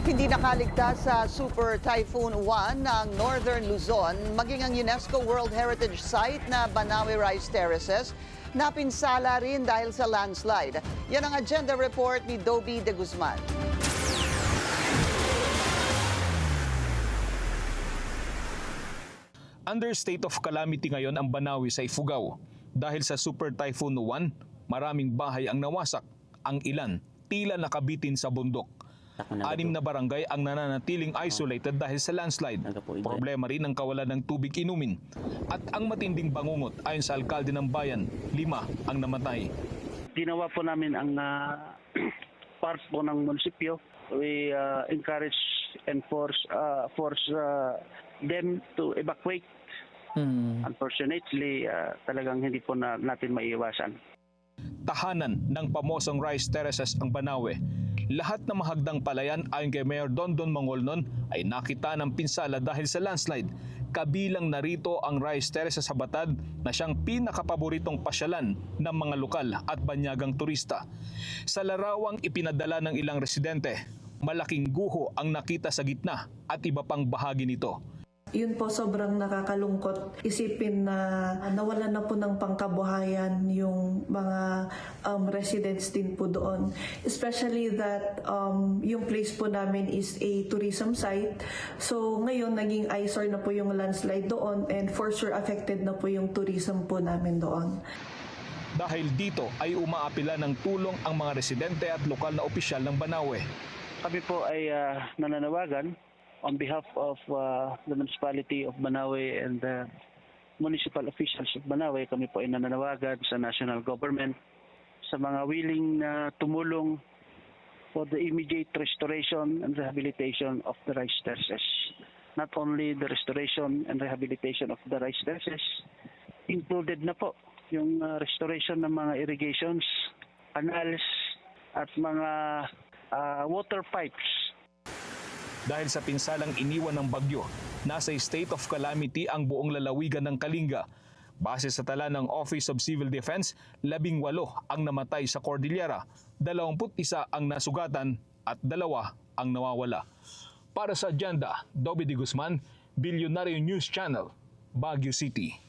Hindi nakaligtas sa Super Typhoon Uwan ng Northern Luzon, maging ang UNESCO World Heritage Site na Banawe Rice Terraces, napinsala rin dahil sa landslide. Yan ang agenda report ni Dobby de Guzman. Under state of calamity ngayon ang Banawe sa Ifugao. Dahil sa Super Typhoon Uwan, maraming bahay ang nawasak, ang ilan tila nakabitin sa bundok. 6 na barangay ang nananatiling isolated dahil sa landslide. Problema rin ang kawalan ng tubig inumin. At ang matinding bangungot ayon sa alkalde ng bayan, 5 ang namatay. Ginawa po namin ang part po ng munisipyo. We encourage and force them to evacuate. Unfortunately, talagang hindi po natin maiiwasan. Tahanan ng pamosong rice terraces ang Banawe. Lahat ng mahagdang palayan ayon kay Mayor Dondon Mangolnon ay nakita ng pinsala dahil sa landslide. Kabilang narito ang rice terraces sa Batad na siyang pinakapaboritong pasyalan ng mga lokal at banyagang turista. Sa larawang ipinadala ng ilang residente, malaking guho ang nakita sa gitna at iba pang bahagi nito. Yun po sobrang nakakalungkot isipin na nawalan na po ng pangkabuhayan yung mga residents din po doon. Especially that yung place po namin is a tourism site. So ngayon naging eyesore na po yung landslide doon and for sure affected na po yung tourism po namin doon. Dahil dito ay umaapila ng tulong ang mga residente at lokal na opisyal ng Banawe. Kami po ay nananawagan on behalf of the municipality of Banawe and the municipal officials of Banawe. Kami po ay nananawagan sa national government sa mga willing na tumulong for the immediate restoration and rehabilitation of the rice terraces. Not only the restoration and rehabilitation of the rice terraces, included na po yung restoration ng mga irrigations, canals at mga water pipes. Dahil sa pinsalang iniwan ng bagyo, nasa state of calamity ang buong lalawigan ng Kalinga. Base sa tala ng Office of Civil Defense, 18 ang namatay sa Cordillera, 21 ang nasugatan at 2 ang nawawala. Para sa agenda, Dobby de Guzman, Billionario News Channel, Baguio City.